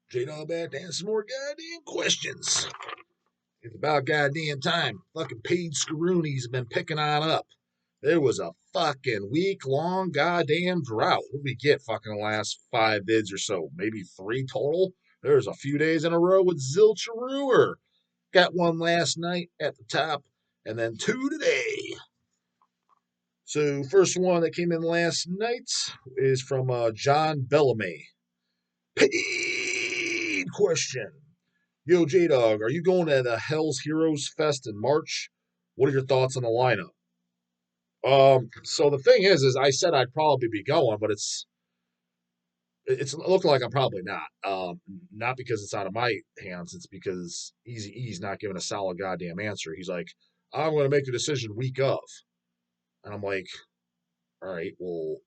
J-Dog back to answer some more goddamn questions. It's about goddamn time. Fucking paid scroonies have been picking on up. There was a fucking week-long goddamn drought. What did we get fucking the last 5 vids or so? Maybe 3 total? There's a few days in a row with Zilcharuer. Got one last night at the top, and then 2 today. So, first one that came in last night is from John Bellamy. Paid question. Yo, J Dog, are you going to the Hell's Heroes Fest in March? What are your thoughts on the lineup? So the thing is I said I'd probably be going, but it's looking like I'm probably not. Not because it's out of my hands, it's because Easy E's not giving a solid goddamn answer. He's like, I'm going to make the decision week of, and I'm like, all right, well,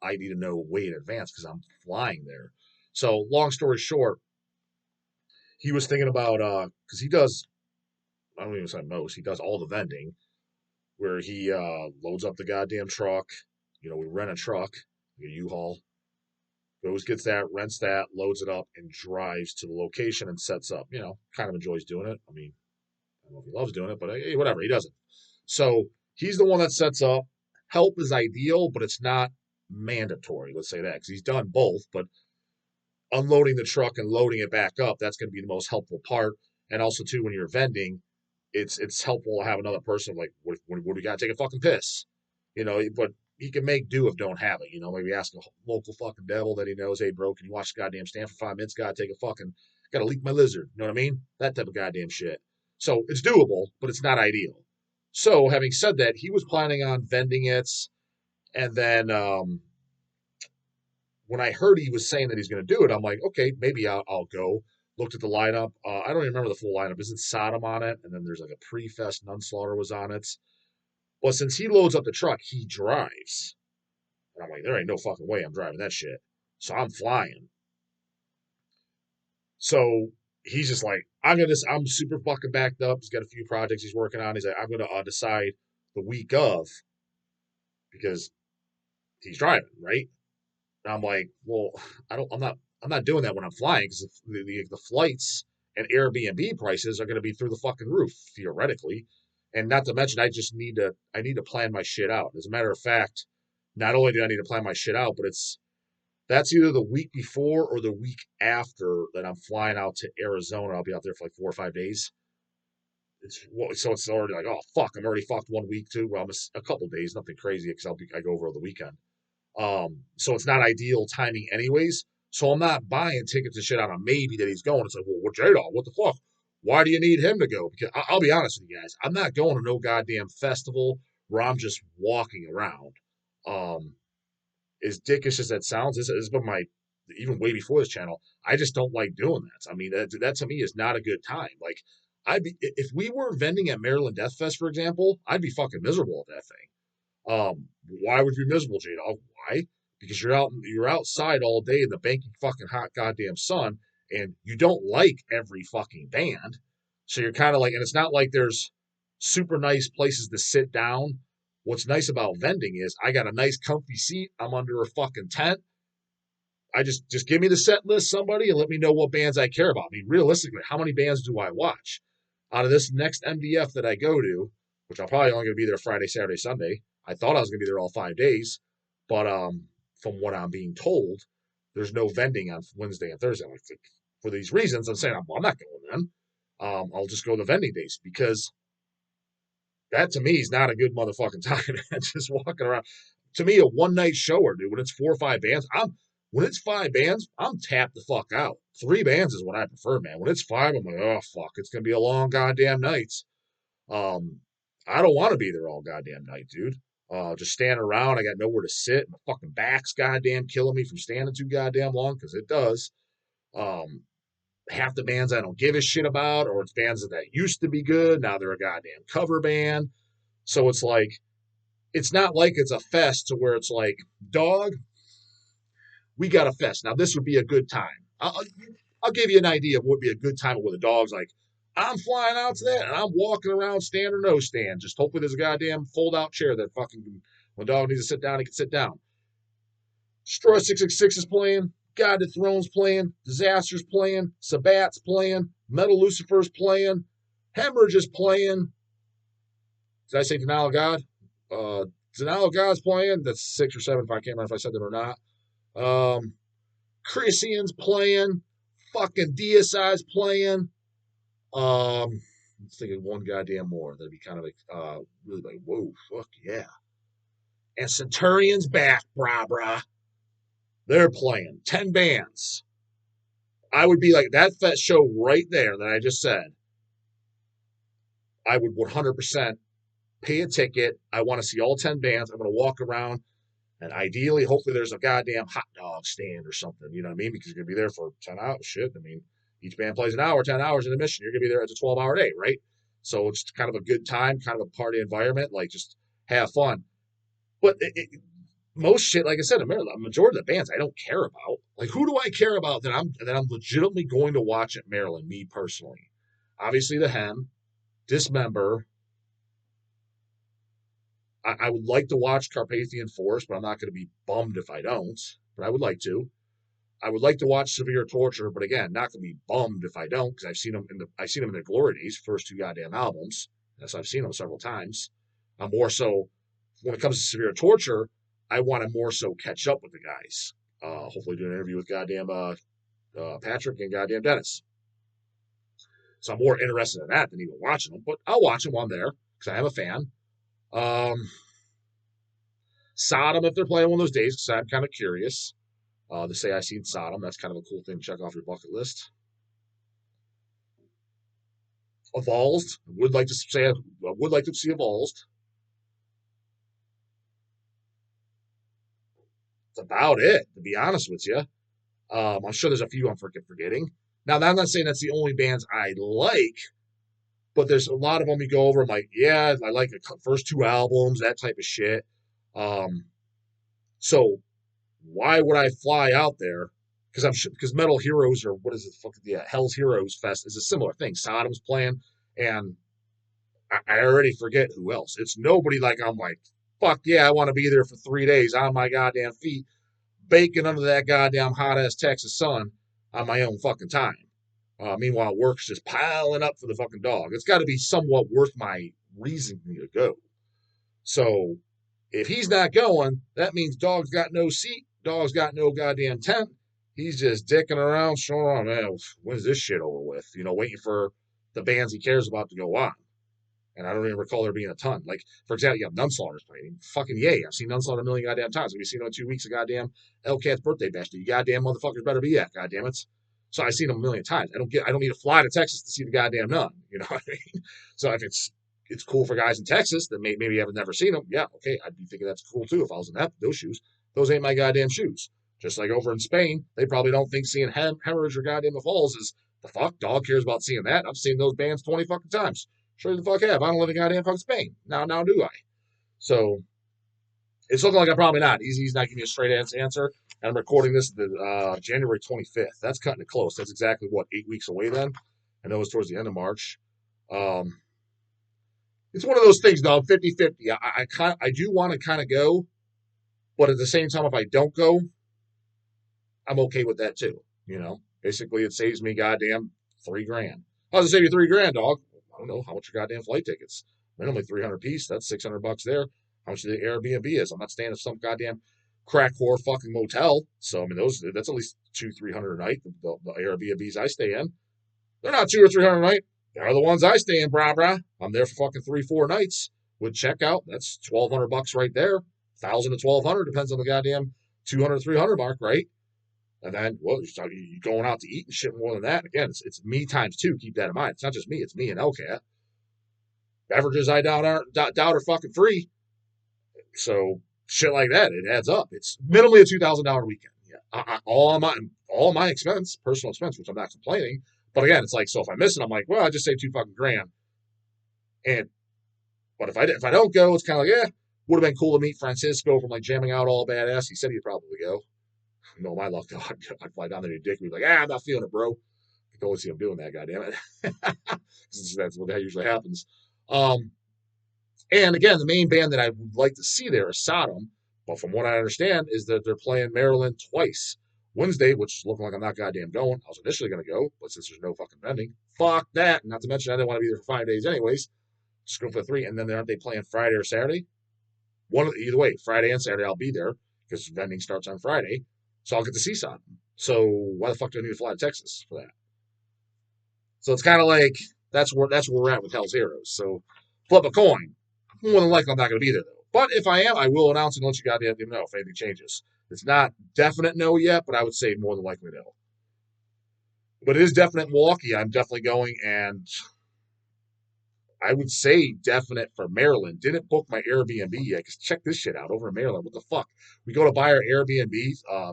I need to know way in advance because I'm flying there. So long story short, he was thinking about because he does, I don't even say most, he does all the vending where he loads up the goddamn truck. You know, we rent a truck, a U-Haul, goes, gets that, rents that, loads it up, and drives to the location and sets up. You know, kind of enjoys doing it. I mean, I don't know if he loves doing it, but hey, whatever, he doesn't. So he's the one that sets up. Help is ideal, but it's not mandatory. Let's say that because he's done both. But unloading the truck and loading it back up, that's going to be the most helpful part. And also, too, when you're vending, it's helpful to have another person like, what do we got to take a fucking piss? You know, but he can make do if don't have it. You know, maybe ask a local fucking devil that he knows, hey, bro, can you watch the goddamn stand for 5 minutes? Gotta take a fucking, gotta leak my lizard. You know what I mean? That type of goddamn shit. So it's doable, but it's not ideal. So having said that, he was planning on vending it. And then when I heard he was saying that he's going to do it, I'm like, okay, maybe I'll go. Looked at the lineup. I don't even remember the full lineup. Isn't Sodom on it? And then there's like a pre-fest Nunslaughter was on it. Well, since he loads up the truck, he drives. And I'm like, there ain't no fucking way I'm driving that shit. So I'm flying. So he's just like, I'm super fucking backed up. He's got a few projects he's working on. He's like, I'm gonna decide the week of because he's driving, right? And I'm like, well, I'm not doing that when I'm flying because the flights and Airbnb prices are going to be through the fucking roof theoretically, and not to mention I need to plan my shit out. As a matter of fact, not only do I need to plan my shit out, but that's either the week before or the week after that I'm flying out to Arizona. I'll be out there for like 4 or 5 days. So it's already like, oh fuck, I'm already fucked 1 week too. Well, I'm a couple days, nothing crazy because I go over the weekend. So it's not ideal timing anyways. So I'm not buying tickets and shit on a maybe that he's going. It's like, well, what J-Dog? What the fuck? Why do you need him to go? Because I'll be honest with you guys, I'm not going to no goddamn festival where I'm just walking around. Um, as dickish as that sounds, this has been my even way before this channel. I just don't like doing that. I mean, that to me is not a good time. Like, I'd be if we were vending at Maryland Death Fest, for example, I'd be fucking miserable at that thing. Why would you be miserable, Jada? Why? Because you're outside all day in the banking fucking hot goddamn sun, and you don't like every fucking band. So you're kind of like, and it's not like there's super nice places to sit down. What's nice about vending is I got a nice comfy seat. I'm under a fucking tent. I just give me the set list, somebody, and let me know what bands I care about. I mean, realistically, how many bands do I watch? Out of this next MDF that I go to, which I'm probably only going to be there Friday, Saturday, Sunday. I thought I was going to be there all 5 days, but from what I'm being told, there's no vending on Wednesday and Thursday. Like, for these reasons, I'm saying I'm not going then. I'll just go the vending days because that to me is not a good motherfucking time. Just walking around. To me, a one night shower, dude. When it's 4 or 5 bands, when it's 5 bands, I'm tapped the fuck out. 3 bands is what I prefer, man. When it's five, I'm like, oh fuck, it's gonna be a long goddamn night. Um, I don't want to be there all goddamn night, dude. Just standing around, I got nowhere to sit. My fucking back's goddamn killing me from standing too goddamn long because it does. Um, Half the bands I don't give a shit about, or it's bands that used to be good. Now they're a goddamn cover band. So it's like, it's not like it's a fest to where it's like, dog, we got a fest. Now this would be a good time. I'll give you an idea of what would be a good time with the dog's like. I'm flying out to that and I'm walking around stand or no stand. Just hopefully there's a goddamn fold out chair that fucking when dog needs to sit down, he can sit down. Destroy 666 is playing. God the Throne's playing, Disaster's playing, Sabat's playing, Metal Lucifer's playing, Hemorrhage is playing. Did I say Denial of God? Denial of God's playing. That's 6 or 7. If I can't remember if I said that or not. Christian's playing. Fucking Deicide's playing. Let's think of one goddamn more. That'd be kind of like really like, whoa, fuck yeah. And Centurion's back, brah. They're playing 10 bands. I would be like that show right there that I just said. I would 100% pay a ticket. I want to see all 10 bands. I'm going to walk around, and ideally, hopefully, there's a goddamn hot dog stand or something. You know what I mean? Because you're going to be there for 10 hours. Shit. I mean, each band plays an hour, 10 hours in admission. You're going to be there. It's a 12-hour day, right? So it's kind of a good time, kind of a party environment. Like, just have fun. But most shit, like I said, a majority of the bands I don't care about. Like, who do I care about that I'm legitimately going to watch at Maryland? Me personally, obviously the Hem, Dismember. I would like to watch Carpathian Force, but I'm not going to be bummed if I don't. But I would like to. I would like to watch Severe Torture, but again, not going to be bummed if I don't, because I've seen them in their glory days, first 2 goddamn albums. Yes, I've seen them several times. I'm more so when it comes to Severe Torture, I want to more so catch up with the guys. Hopefully, do an interview with goddamn Patrick and goddamn Dennis. So I'm more interested in that than even watching them. But I'll watch them while I'm there because I am a fan. Sodom, if they're playing one of those days, because I'm kind of curious. To say I've seen Sodom, that's kind of a cool thing to check off your bucket list. Evolved, would like to see Evolved. That's about it, to be honest with you. I'm sure there's a few I'm forgetting. Now, I'm not saying that's the only bands I like, but there's a lot of them you go over. I'm like, yeah, I like the first 2 albums, that type of shit. So why would I fly out there? Because Metal Heroes or what is it? Yeah, Hell's Heroes Fest is a similar thing. Sodom's playing, and I already forget who else. It's nobody like I'm like, fuck yeah, I want to be there for 3 days on my goddamn feet, baking under that goddamn hot ass Texas sun on my own fucking time. Meanwhile, work's just piling up for the fucking dog. It's got to be somewhat worth my reason to go. So if he's not going, that means dog's got no seat, dog's got no goddamn tent. He's just dicking around, showing on, man, when's this shit over with? You know, waiting for the bands he cares about to go on. And I don't even recall there being a ton. Like, for example, you have Nunslaughter's playing. Fucking yay. I've seen Nunslaughter a million goddamn times. We've seen him in 2 weeks of goddamn Hellcat's birthday bash. You goddamn motherfuckers better be at, goddamn it. So I've seen him a million times. I don't need to fly to Texas to see the goddamn Nun. You know what I mean? So if it's cool for guys in Texas that maybe haven't never seen them, yeah, okay, I'd be thinking that's cool too if I was in those shoes. Those ain't my goddamn shoes. Just like over in Spain, they probably don't think seeing Hemorrhage or goddamn the Falls is the fuck. Dog cares about seeing that. I've seen those bands 20 fucking times. Sure the fuck have. I don't live in goddamn fucking Spain. Now do I? So it's looking like I'm probably not. He's not giving me a straight answer. And I'm recording this January 25th. That's cutting it close. That's exactly 8 weeks away then. I know it's towards the end of March. It's one of those things, though. 50-50. I do want to kind of go, but at the same time, if I don't go, I'm okay with that too. You know, basically, it saves me goddamn $3,000. How's it save you $3,000, dog? I don't know. How much are goddamn flight tickets? Minimally 300 piece. That's $600 there. How much the Airbnb is? I'm not staying at some goddamn crack whore fucking motel. So I mean, that's at least $200-300 a night. The Airbnbs I stay in, they're not $200 or $300 a night. They're the ones I stay in, brah. I'm there for fucking 3-4 nights with checkout. That's $1,200 right there. 1,000 to 1,200 depends on the goddamn 200-300 mark, right? And then, well, you're going out to eat and shit more than that. Again, it's me times 2. Keep that in mind. It's not just me. It's me and Hellcat. Beverages I doubt are fucking free. So shit like that, it adds up. It's minimally a $2,000 weekend. Yeah, all my expense, personal expense, which I'm not complaining. But again, it's like, so if I miss it, I'm like, well, I just saved $2,000. But if I don't go, it's kind of like, yeah, would have been cool to meet Francisco from like jamming out all badass. He said he'd probably go. You know, my luck, I'd fly down there to Dick and be like, I'm not feeling it, bro. I can only see him doing that, goddammit. That's what that usually happens. And again, the main band that I would like to see there is Sodom. But from what I understand is that they're playing Maryland twice. Wednesday, which is looking like I'm not goddamn going. I was initially going to go, but since there's no fucking vending, fuck that. Not to mention, I didn't want to be there for 5 days anyways. Just go for the 3. And then aren't they playing Friday or Saturday? Either way, Friday and Saturday I'll be there because vending starts on Friday. So I'll get to see something. So why the fuck do I need to fly to Texas for that? So it's kind of like that's where we're at with Hell's Heroes. So flip a coin. More than likely I'm not going to be there though. But if I am, I will announce and let you goddamn know if anything changes. It's not definite no yet, but I would say more than likely no. But it is definite Milwaukee. I'm definitely going, and I would say definite for Maryland. Didn't book my Airbnb yet because check this shit out over in Maryland. What the fuck? We go to buy our Airbnb,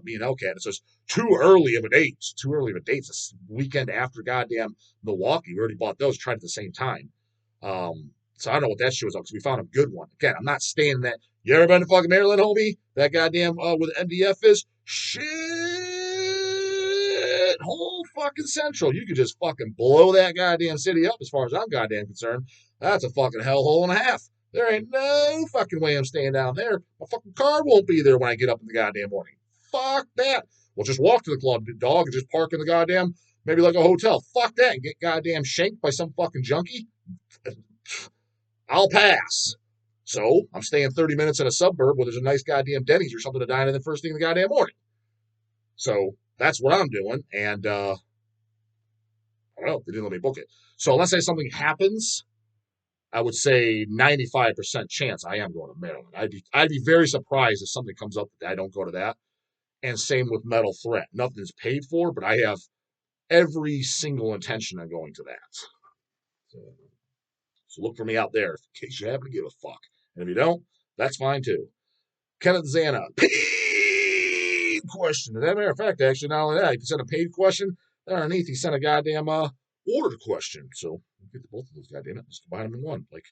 me and Elcat. It says too early of a date. Too early of a date. It's a weekend after goddamn Milwaukee. We already bought those. Tried at the same time. So I don't know what that shit was up because we found a good one. Again, I'm not staying that. You ever been to fucking Maryland, homie? That goddamn where the MDF is? Shit, whole fucking central. You could just fucking blow that goddamn city up as far as I'm goddamn concerned. That's a fucking hellhole and a half. There ain't no fucking way I'm staying down there. My fucking car won't be there when I get up in the goddamn morning. Fuck that. We'll just walk to the club, dog, and just park in the goddamn, maybe like a hotel. Fuck that and get goddamn shanked by some fucking junkie. I'll pass. So I'm staying 30 minutes in a suburb where there's a nice goddamn Denny's or something to dine in the first thing in the goddamn morning. So that's what I'm doing. And I don't know. They didn't let me book it. So unless say something happens, I would say 95% chance I am going to Maryland. I'd be very surprised if something comes up that I don't go to that. And same with Metal Threat. Nothing's paid for, but I have every single intention on going to that. So look for me out there in case you happen to give a fuck. And if you don't, that's fine too. Kenneth Zana, paid question. As a matter of fact, actually, not only that, he sent a paid question. Then underneath, he sent a goddamn ordered question. So we'll get to both of those, goddamn it. Just combine them in one. Like,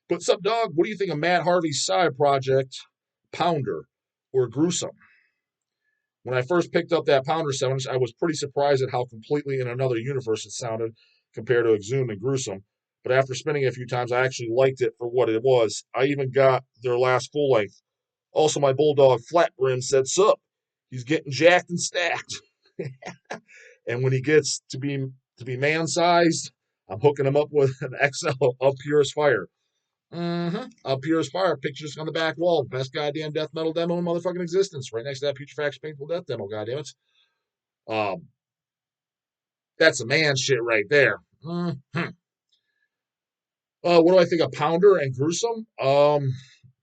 but what's up, dog? What do you think of Matt Harvey's side project, Pounder or Gruesome? When I first picked up that Pounder 7, I was pretty surprised at how completely in another universe it sounded compared to Exhumed and Gruesome. But after spinning it a few times, I actually liked it for what it was. I even got their last full length. Also, my bulldog Flat Brim said, "Sup?" He's getting jacked and stacked. And when he gets to be man sized, I'm hooking him up with an XL of Purest Fire. Of Purest Fire. Pictures on the back wall. Best goddamn death metal demo in motherfucking existence. Right next to that Putrefaction Painful Death demo. Goddamn it. That's a man shit right there. What do I think of Pounder and Gruesome?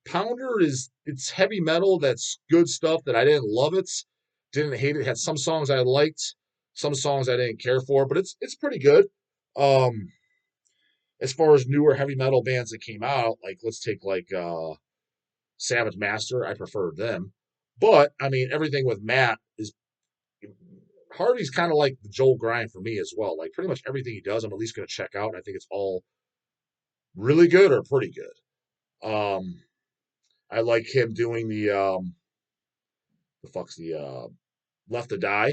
Pounder it's heavy metal that's good stuff that I didn't love it, didn't hate it. Had some songs I liked, some songs I didn't care for, but it's pretty good. Um, as far as newer heavy metal bands that came out, like let's take like Savage Master, I preferred them. But I mean everything with Matt is Harvey's kind of like the Joel Grind for me as well. Like pretty much everything he does, I'm at least gonna check out. I think it's all really good or pretty good. I like him doing the fuck's the Left to Die,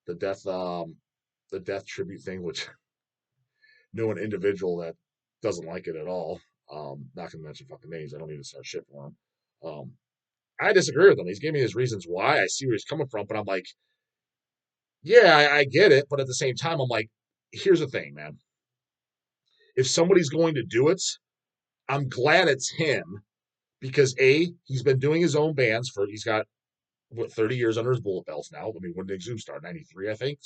the death tribute thing, which know an individual that doesn't like it at all. Not gonna mention fucking names. I don't need to start shit for him. I disagree with him. He's giving me his reasons why. I see where he's coming from, but I'm like, yeah, I get it, but at the same time, I'm like, here's the thing, man. If somebody's going to do it, I'm glad it's him because he's been doing his own bands he's got 30 years under his bullet belts now. I mean, when did Exhumed start? 93, I think.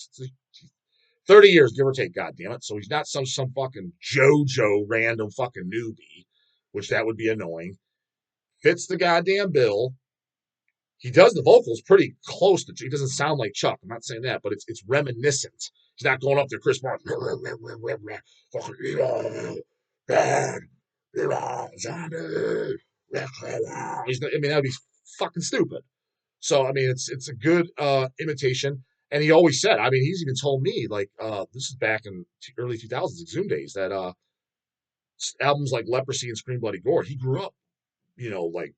30 years, give or take, God damn it. So he's not some fucking JoJo random fucking newbie, which that would be annoying. Fits the goddamn bill. He does the vocals pretty close to. He doesn't sound like Chuck. I'm not saying that, but it's reminiscent. He's not going up there, Chris Martin. I mean, that'd be fucking stupid. So I mean, it's a good imitation. And he always said, I mean, he's even told me like this is back in early 2000s Exhumed days that albums like Leprosy and Scream Bloody Gore, he grew up, like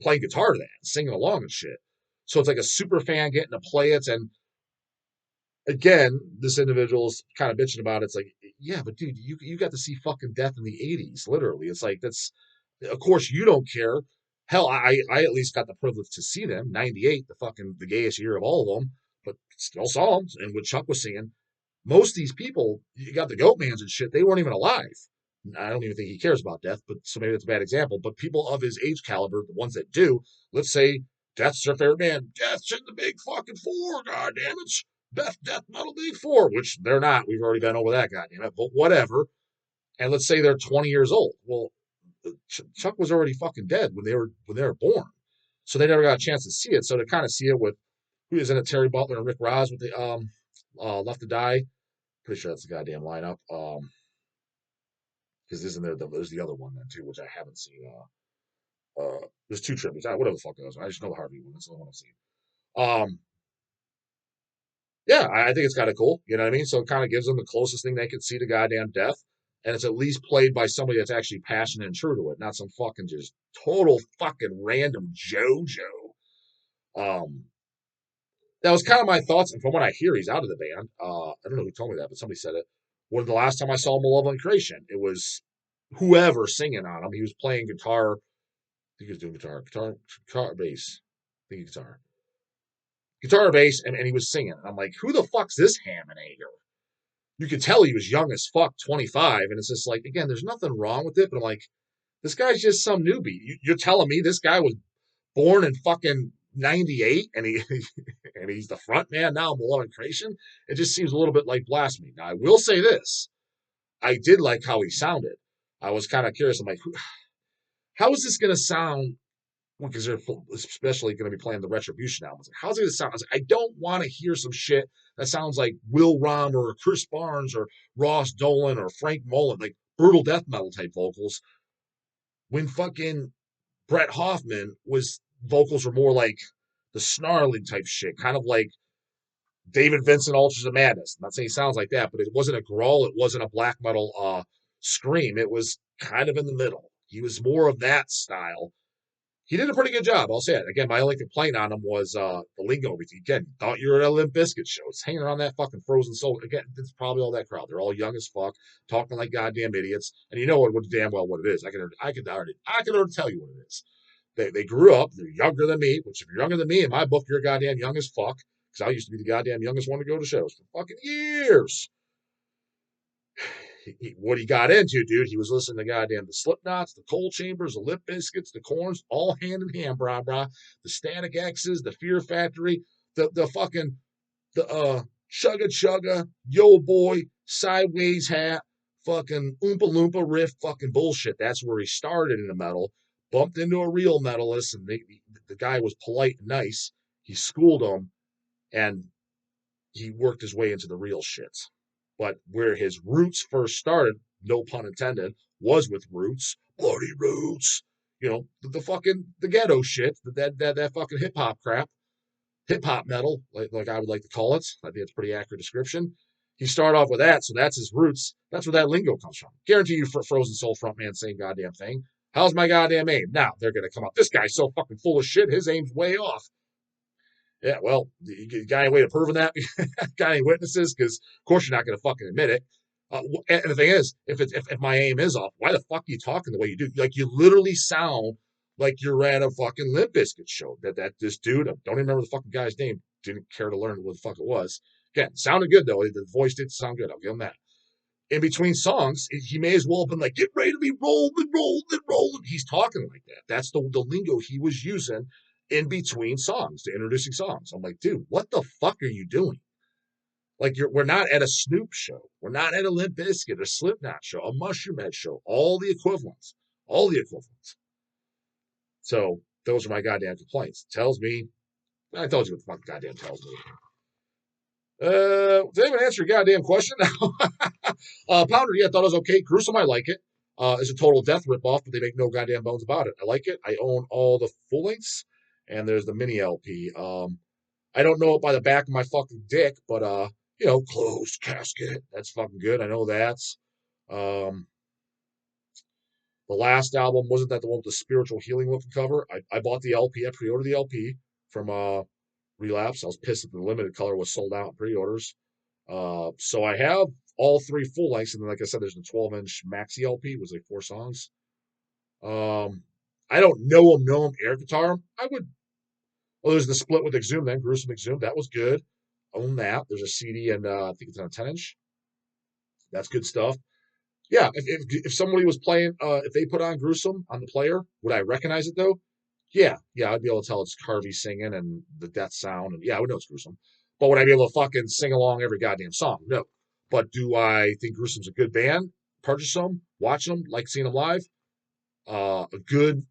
playing guitar to that, singing along and shit. So it's like a super fan getting to play it. And again, this individual's kind of bitching about it. It's like, yeah, but dude, you got to see fucking death in the 80s, literally. It's like of course you don't care. Hell, I at least got the privilege to see them. 98, the gayest year of all of them, but still saw them. And what Chuck was saying, most of these people, you got the Goatmans and shit, they weren't even alive. I don't even think he cares about death, but so maybe that's a bad example. But people of his age caliber, the ones that do, let's say Death's their favorite band. Death's in the big fucking four, god damn it. Deathmetal big four, which they're not. We've already been over that, goddamn it. But whatever. And let's say they're 20 years old. Well, Chuck was already fucking dead when they were born, so they never got a chance to see it. So to kind of see it with who is in it, Terry Butler and Rick Ross with the Left to Die. Pretty sure that's the goddamn lineup. Because isn't there's the other one then too, which I haven't seen. There's two tributes. Whatever the fuck it was. I just know the Harvey one. That's the one I've seen. Um, yeah, I think it's kind of cool. You know what I mean? So it kind of gives them the closest thing they can see to goddamn death, and it's at least played by somebody that's actually passionate and true to it, not some fucking just total fucking random JoJo. Um, that was kind of my thoughts. And from what I hear, he's out of the band. I don't know who told me that, but somebody said it. When the last time I saw Malevolent Creation, it was whoever singing on him. He was playing guitar. I think he was doing guitar, bass. I think guitar, bass, and he was singing. And I'm like, who the fuck's this ham and Hager? You could tell he was young as fuck, 25, and it's just like, again, there's nothing wrong with it, but I'm like, this guy's just some newbie. You're telling me this guy was born in fucking 98 and and he's the front man now, Malevolent Creation? It just seems a little bit like blasphemy. Now, I will say this. I did like how he sounded. I was kind of curious. I'm like, how is this going to sound? Because they're especially going to be playing the Retribution albums. Like, how's it going to sound? I was like, I don't want to hear some shit that sounds like Will Rom or Chris Barnes or Ross Dolan or Frank Mullen, like brutal death metal type vocals. When fucking Brett Hoffman was vocals were more like the snarling type shit, kind of like David Vincent Ultras of Madness. I'm not saying he sounds like that, but it wasn't a growl. It wasn't a black metal scream. It was kind of in the middle. He was more of that style. He did a pretty good job. I'll say it. Again, my only complaint on him was the lingo. Again, thought you were at a Limp Bizkit show. It's hanging around that fucking Frozen Soul. Again, it's probably all that crowd. They're all young as fuck, talking like goddamn idiots. And you know what damn well what it is. I can already tell you what it is. They grew up. They're younger than me. Which if you're younger than me, in my book, you're goddamn young as fuck. Because I used to be the goddamn youngest one to go to shows for fucking years. What he got into, dude, he was listening to goddamn the Slipknots, the Cold Chambers, the Lip Biscuits, the Corns, all hand in hand, brah. The Static X's, the Fear Factory, the fucking the Chugga Chugga, Yo Boy, Sideways Hat, fucking Oompa Loompa riff, fucking bullshit. That's where he started in the metal. Bumped into a real metalist, and the guy was polite and nice. He schooled him, and he worked his way into the real shit. But where his roots first started, no pun intended, was with Roots, bloody Roots. You know, the fucking the ghetto shit, that fucking hip hop crap, hip hop metal, like I would like to call it. I think it's a pretty accurate description. He started off with that, so that's his roots. That's where that lingo comes from. Guarantee you, Frozen Soul frontman, same goddamn thing. How's my goddamn aim? Now they're gonna come up. This guy's so fucking full of shit. His aim's way off. Yeah, well, you got any way of proving that? Got any witnesses? Because of course you're not going to fucking admit it. And the thing is, if my aim is off, why the fuck are you talking the way you do? Like you literally sound like you're at a fucking Limp Bizkit show. That this dude, I don't even remember the fucking guy's name. Didn't care to learn what the fuck it was. Again, sounded good though. The voice did sound good. I'll give him that. In between songs, he may as well have been like, "Get ready to be rolling." He's talking like that. That's the lingo he was using in between songs to introducing songs. I'm like, dude, what the fuck are you doing? Like, we're not at a Snoop show. We're not at a Limp Bizkit, a Slipknot show, a Mushroom Head show. All the equivalents. All the equivalents. So those are my goddamn complaints. Tells me, I told you what the fuck goddamn tells me. Did anyone answer your goddamn question? Pounder, yeah, I thought it was okay. Gruesome, I like it. It's a total death ripoff, but they make no goddamn bones about it. I like it. I own all the full lengths, and there's the mini LP. I don't know it by the back of my fucking dick, but closed casket. That's fucking good. I know that's. Um, the last album wasn't that the one with the spiritual healing looking cover. I bought the LP. I pre-ordered the LP from Relapse. I was pissed that the limited color was sold out in pre-orders. So I have all three full lengths, and then like I said, there's the 12-inch maxi LP. It was like 4 songs. Um, I don't know him air guitar him. I would. Well, there's the split with Exhumed then, Gruesome Exhumed. That was good. Own that. There's a CD and I think it's on a 10-inch. That's good stuff. Yeah, if somebody was playing, if they put on Gruesome on the player, would I recognize it though? Yeah, I'd be able to tell it's Carvey singing and the death sound, and yeah, I would know it's Gruesome. But would I be able to fucking sing along every goddamn song? No. But do I think Gruesome's a good band? Purchase them, watch them, like seeing them live. A good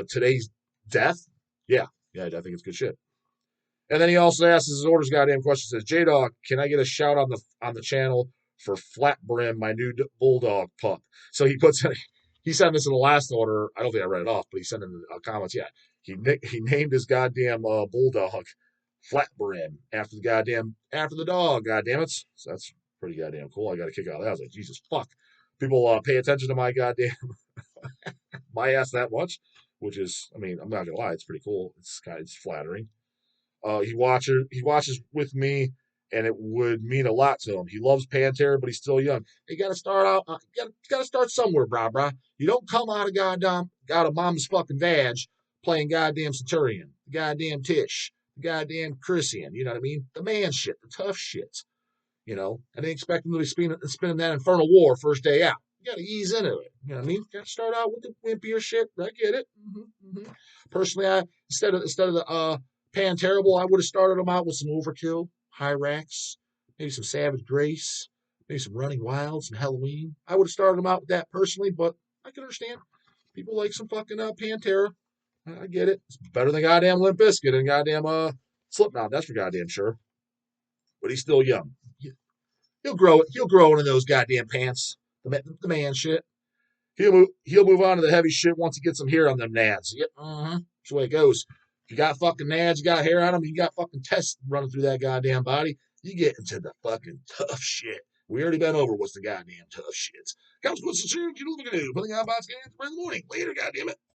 today's death. Yeah, I think it's good shit. And then he also asks his orders goddamn question. Says, J Dog, can I get a shout on the channel for Flat Brim, my new bulldog pup? So he puts he sent this in the last order. I don't think I read it off, but he sent in the comments. Yeah, he named his goddamn bulldog Flat Brim after the dog. Goddamn it! So that's pretty goddamn cool. I got a kick out of that. I was like, Jesus fuck. People pay attention to my goddamn my ass that much, which is, I mean, I'm not gonna lie, it's pretty cool. It's flattering. He watches with me, and it would mean a lot to him. He loves Pantera, but he's still young. You got to start out. You got to start somewhere, brah. You don't come out of mom's fucking vag playing goddamn Centurion, the goddamn Tish, the goddamn Christian. You know what I mean? The man shit, the tough shit. And they expect him to be spinning that Infernal War first day out. You got to ease into it. You know what I mean? Got to start out with the wimpier shit. I get it. Personally, I instead of the Pan Terrible, I would have started them out with some Overkill, Hyrax, maybe some Savage Grace, maybe some Running Wild, some Halloween. I would have started them out with that personally, but I can understand people like some fucking Pantera. I get it. It's better than goddamn Limp Bizkit and goddamn Slipknot. That's for goddamn sure. But he's still young. He'll grow. He'll grow into those goddamn pants. The man shit. He'll move on to the heavy shit once he gets some hair on them nads. Yep, that's the way it goes. If you got fucking nads, you got hair on them, you got fucking tests running through that goddamn body, you get into the fucking tough shit. We already been over what's the goddamn tough shit. Comes with the you look at it, putting on box games in the morning. Later, goddamn it.